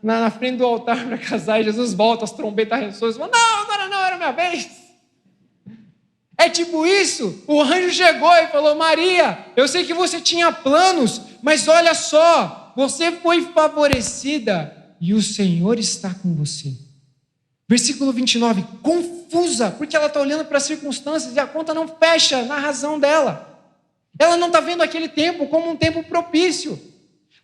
Speaker 1: na frente do altar para casar e Jesus volta, as trombetas ressoam e fala: não, agora não, era minha vez. É tipo isso. O anjo chegou e falou: Maria, eu sei que você tinha planos, mas olha só, você foi favorecida e o Senhor está com você. Versículo 29, confusa, porque ela está olhando para as circunstâncias e a conta não fecha na razão dela. Ela não está vendo aquele tempo como um tempo propício,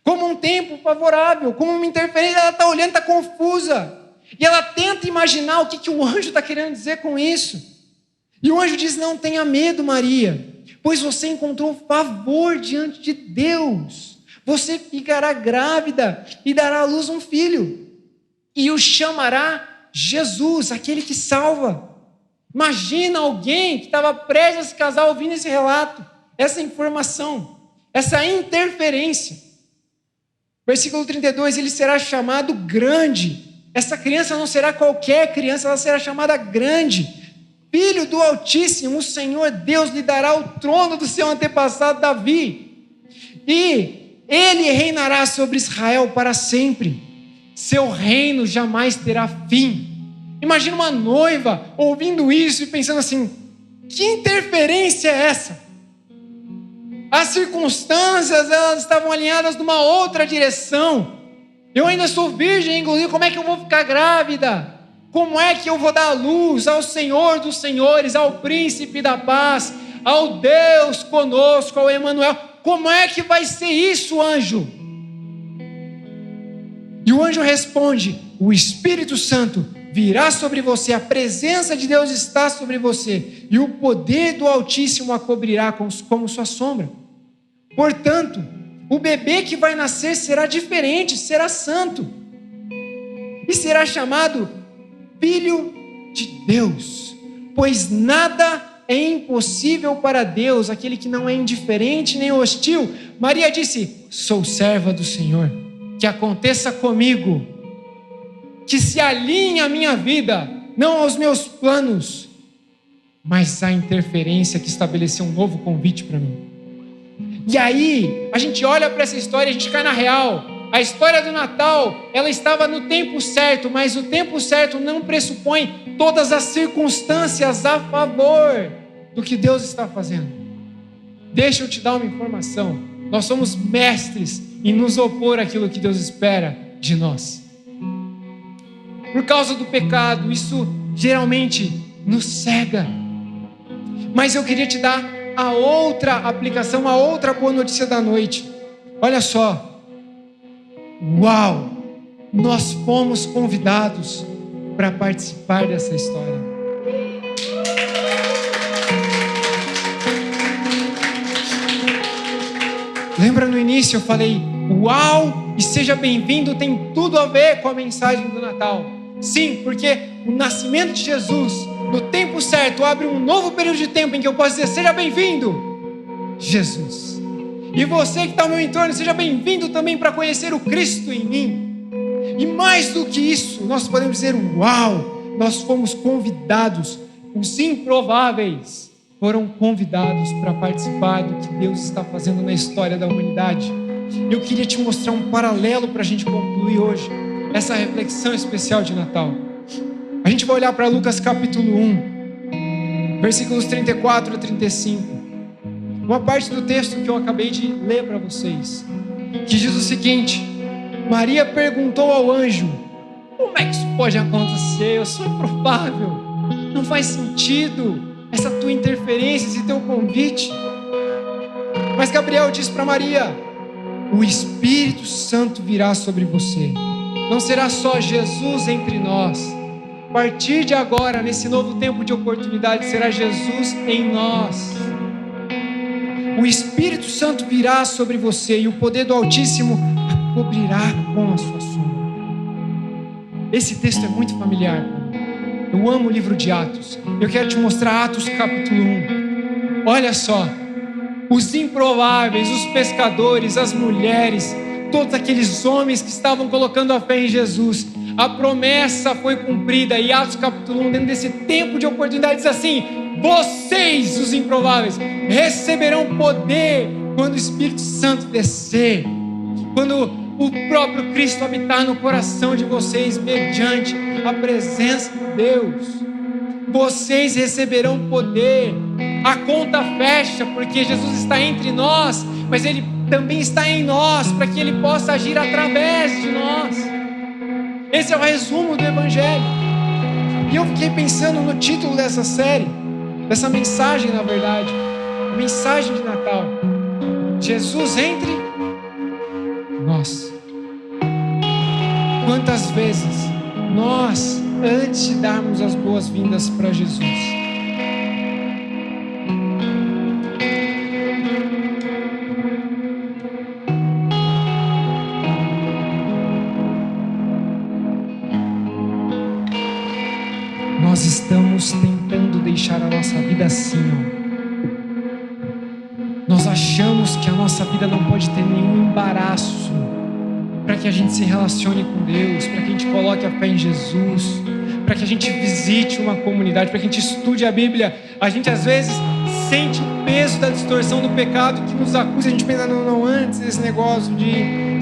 Speaker 1: como um tempo favorável, como uma interferência. Ela está olhando, está confusa. E ela tenta imaginar o que o anjo está querendo dizer com isso. E o anjo diz: não tenha medo, Maria, pois você encontrou favor diante de Deus. Você ficará grávida e dará à luz um filho, e o chamará Jesus, aquele que salva. Imagina alguém que estava prestes a se casar ouvindo esse relato, essa informação, essa interferência. Versículo 32, ele será chamado grande. Essa criança não será qualquer criança, ela será chamada grande. Filho do Altíssimo, o Senhor Deus lhe dará o trono do seu antepassado Davi, e ele reinará sobre Israel para sempre. Seu reino jamais terá fim. Imagina uma noiva ouvindo isso e pensando assim: que interferência é essa? As circunstâncias, elas estavam alinhadas numa outra direção. Eu ainda sou virgem, inclusive, como é que eu vou ficar grávida? Como é que eu vou dar luz ao Senhor dos Senhores, ao Príncipe da Paz, ao Deus conosco, ao Emanuel? Como é que vai ser isso, anjo? E o anjo responde: o Espírito Santo virá sobre você, a presença de Deus está sobre você, e o poder do Altíssimo a cobrirá como sua sombra. Portanto, o bebê que vai nascer será diferente, será santo, e será chamado Filho de Deus, pois nada é impossível para Deus, aquele que não é indiferente nem hostil. Maria disse: sou serva do Senhor, que aconteça comigo, que se alinhe a minha vida, não aos meus planos, mas à interferência que estabeleceu um novo convite para mim. E aí, a gente olha para essa história e a gente cai na real. A história do Natal, ela estava no tempo certo, mas o tempo certo não pressupõe todas as circunstâncias a favor do que Deus está fazendo. Deixa eu te dar uma informação: nós somos mestres em nos opor àquilo que Deus espera de nós. Por causa do pecado, isso geralmente nos cega. Mas eu queria te dar a outra aplicação, a outra boa notícia da noite. Olha só. Uau! Nós fomos convidados para participar dessa história. Lembra no início eu falei: uau! E seja bem-vindo tem tudo a ver com a mensagem do Natal. Sim, porque o nascimento de Jesus, no tempo certo, abre um novo período de tempo em que eu posso dizer: seja bem-vindo, Jesus. E você que está ao meu entorno, seja bem-vindo também para conhecer o Cristo em mim. E mais do que isso, nós podemos dizer: uau, nós fomos convidados, os improváveis foram convidados para participar do que Deus está fazendo na história da humanidade. Eu queria te mostrar um paralelo para a gente concluir hoje essa reflexão especial de Natal. A gente vai olhar para Lucas capítulo 1, versículos 34 a 35. Uma parte do texto que eu acabei de ler para vocês, que diz o seguinte: Maria perguntou ao anjo: como é que isso pode acontecer? Eu sou improvável, não faz sentido essa tua interferência, esse teu convite. Mas Gabriel disse para Maria: o Espírito Santo virá sobre você, não será só Jesus entre nós. A partir de agora, nesse novo tempo de oportunidade, será Jesus em nós. O Espírito Santo virá sobre você e o poder do Altíssimo a cobrirá com a sua sombra. Esse texto é muito familiar para mim. Eu amo o livro de Atos. Eu quero te mostrar Atos capítulo 1. Olha só. Os improváveis, os pescadores, as mulheres, todos aqueles homens que estavam colocando a fé em Jesus. A promessa foi cumprida. E Atos capítulo 1, dentro desse tempo de oportunidade, diz assim: vocês, os improváveis, receberão poder quando o Espírito Santo descer. Quando o próprio Cristo habitar no coração de vocês, mediante a presença de Deus. Vocês receberão poder. A conta fecha, porque Jesus está entre nós, mas Ele também está em nós, para que Ele possa agir através de nós. Esse é o resumo do Evangelho. E eu fiquei pensando no título dessa série, dessa mensagem, na verdade, a mensagem de Natal: Jesus entre nós. Quantas vezes nós, antes de darmos as boas-vindas para Jesus, nós estamos tentando deixar a nossa vida assim, ó. Nós achamos que a nossa vida não pode ter nenhum embaraço para que a gente se relacione com Deus, para que a gente coloque a fé em Jesus, para que a gente visite uma comunidade, para que a gente estude a Bíblia. A gente às vezes sente o peso da distorção do pecado que nos acusa. A gente pensa, não, antes desse negócio de,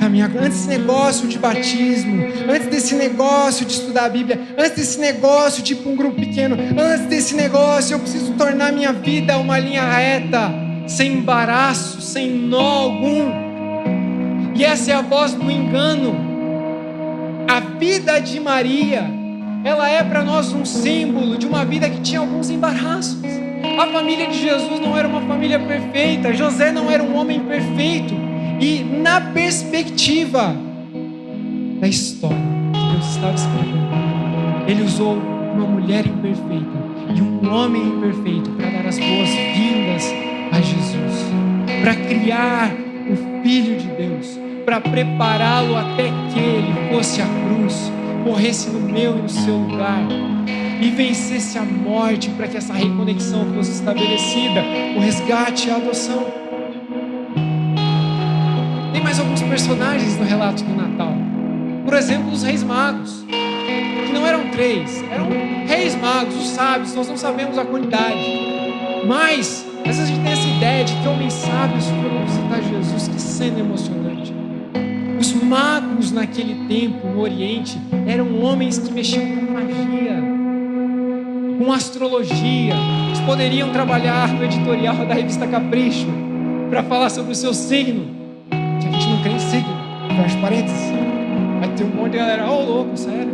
Speaker 1: caminhar, antes desse negócio de batismo, antes desse negócio de estudar a Bíblia, antes desse negócio de ir para um grupo pequeno, antes desse negócio eu preciso tornar minha vida uma linha reta, sem embaraço, sem nó algum. E essa é a voz do engano. A vida de Maria, ela é para nós um símbolo de uma vida que tinha alguns embaraços. A família de Jesus não era uma família perfeita, José não era um homem perfeito. E na perspectiva da história que Deus estava escrevendo, Ele usou uma mulher imperfeita e um homem imperfeito para dar as boas-vindas a Jesus, para criar o Filho de Deus, para prepará-lo até que Ele fosse à cruz, morresse no meu e no seu lugar e vencesse a morte, para que essa reconexão fosse estabelecida, o resgate e a adoção. Tem mais alguns personagens no relato do Natal. Por exemplo, os reis magos, que não eram 3, eram reis magos, os sábios. Nós não sabemos a quantidade, mas às vezes a gente tem essa ideia de que homens sábios foram visitar Jesus. Que cena emocionante. Os magos naquele tempo, no Oriente, eram homens que mexiam com magia, com astrologia. Eles poderiam trabalhar no editorial da revista Capricho para falar sobre o seu signo. Que a gente não crê em signo, fecha parênteses. Vai ter um monte de galera, louco, sério.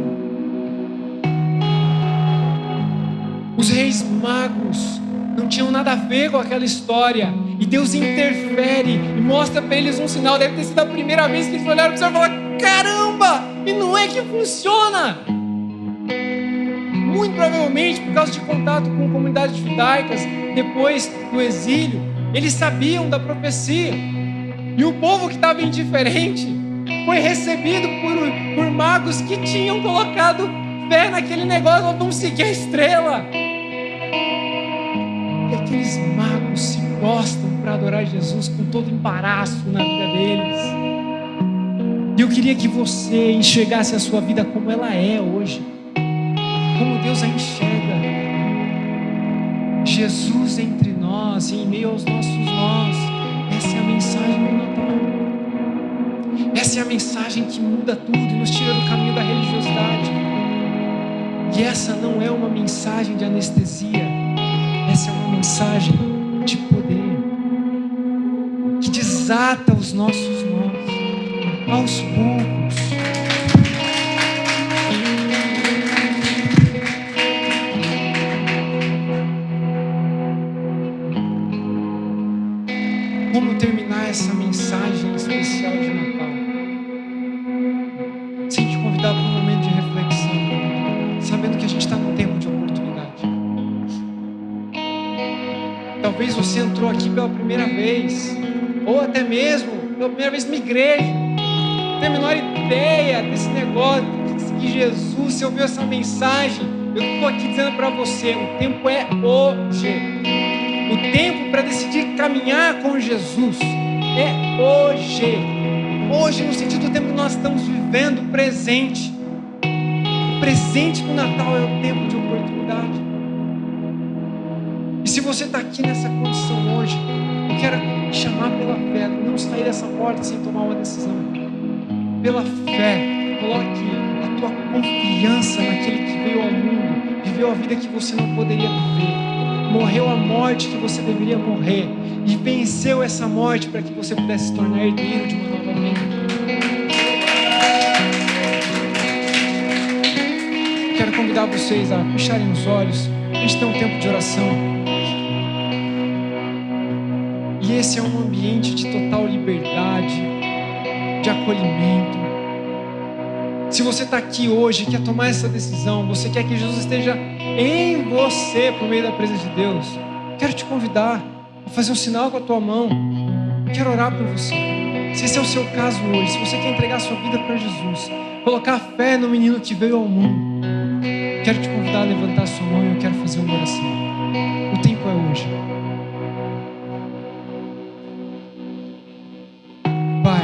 Speaker 1: Os reis magos não tinham nada a ver com aquela história, e Deus interfere e mostra para eles um sinal. Deve ter sido a primeira vez que eles olharam para o céu e falaram: caramba, e não é que funciona. Muito provavelmente por causa de contato com comunidades judaicas depois do exílio, eles sabiam da profecia. E o povo que estava indiferente foi recebido por magos que tinham colocado fé naquele negócio. Vamos seguir a estrela. E aqueles magos se gostam para adorar Jesus com todo embaraço na vida deles. E eu queria que você enxergasse a sua vida como ela é hoje, como Deus a enxerga. Jesus entre nós e em meio aos nossos nós. Essa é a mensagem do Natal. Essa é a mensagem que muda tudo e nos tira do caminho da religiosidade. E essa não é uma mensagem de anestesia. Essa é uma mensagem de poder, que desata os nossos nós aos poucos. Como terminar essa mensagem especial de Natal? Sem te convidar para um momento de reflexão, sabendo que a gente está num tempo de oportunidade. Talvez você entrou aqui pela primeira vez, ou até mesmo pela primeira vez numa igreja, não tem a menor ideia desse negócio, de Jesus, você ouviu essa mensagem, eu estou aqui dizendo para você, o tempo é hoje. O tempo para decidir caminhar com Jesus é hoje. Hoje, no sentido do tempo que nós estamos vivendo, o presente. O presente do Natal é o tempo de oportunidade. E se você está aqui nessa condição hoje, eu quero te chamar pela fé, não sair dessa porta sem tomar uma decisão. Pela fé, coloque a tua confiança naquele que veio ao mundo, viveu a vida que você não poderia viver, morreu a morte que você deveria morrer e venceu essa morte para que você pudesse se tornar herdeiro de uma nova vida. Quero convidar vocês a fecharem os olhos. A gente tem um tempo de oração. E esse é um ambiente de total liberdade, de acolhimento. Se você está aqui hoje e quer tomar essa decisão, você quer que Jesus esteja em você por meio da presença de Deus, quero te convidar a fazer um sinal com a tua mão. Quero orar por você. Se esse é o seu caso hoje, se você quer entregar a sua vida para Jesus, colocar fé no menino que veio ao mundo, quero te convidar a levantar a sua mão e eu quero fazer uma oração. O tempo é hoje. Pai,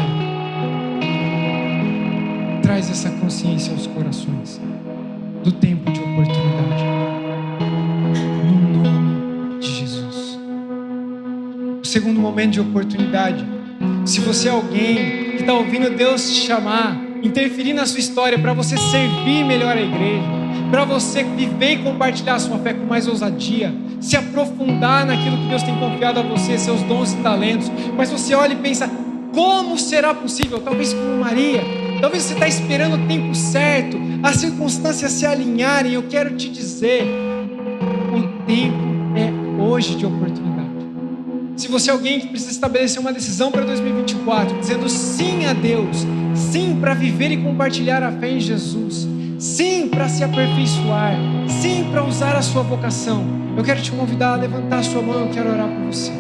Speaker 1: traz essa consciência aos corações do tempo de oportunidade. No nome de Jesus. O segundo momento de oportunidade. Se você é alguém que está ouvindo Deus te chamar, interferir na sua história para você servir melhor a igreja, para você viver e compartilhar a sua fé com mais ousadia, se aprofundar naquilo que Deus tem confiado a você, seus dons e talentos, mas você olha e pensa, como será possível? Talvez como Maria, talvez você está esperando o tempo certo, as circunstâncias se alinharem. Eu quero te dizer, o tempo é hoje de oportunidade. Se você é alguém que precisa estabelecer uma decisão para 2024, dizendo sim a Deus, sim para viver e compartilhar a fé em Jesus, sim para se aperfeiçoar, sim para usar a sua vocação, eu quero te convidar a levantar a sua mão. Eu quero orar por você.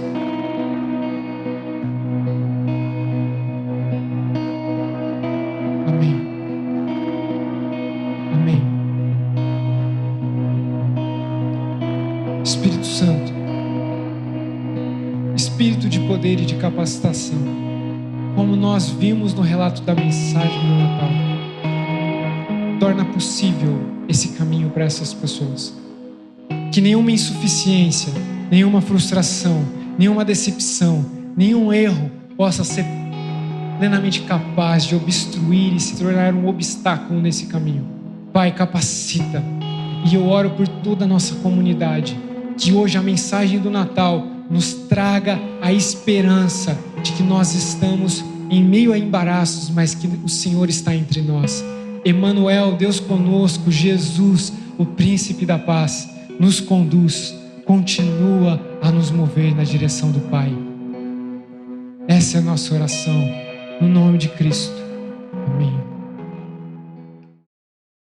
Speaker 1: Amém. Amém. Espírito Santo, Espírito de poder e de capacitação, como nós vimos no relato da mensagem do Natal, torna possível esse caminho para essas pessoas. Que nenhuma insuficiência, nenhuma frustração, nenhuma decepção, nenhum erro possa ser plenamente capaz de obstruir e se tornar um obstáculo nesse caminho. Pai, capacita. E eu oro por toda a nossa comunidade, que hoje a mensagem do Natal nos traga a esperança de que nós estamos em meio a embaraços, mas que o Senhor está entre nós. Emanuel, Deus conosco, Jesus, o príncipe da paz, nos conduz, continua a nos mover na direção do Pai. Essa é a nossa oração, no nome de Cristo. Amém.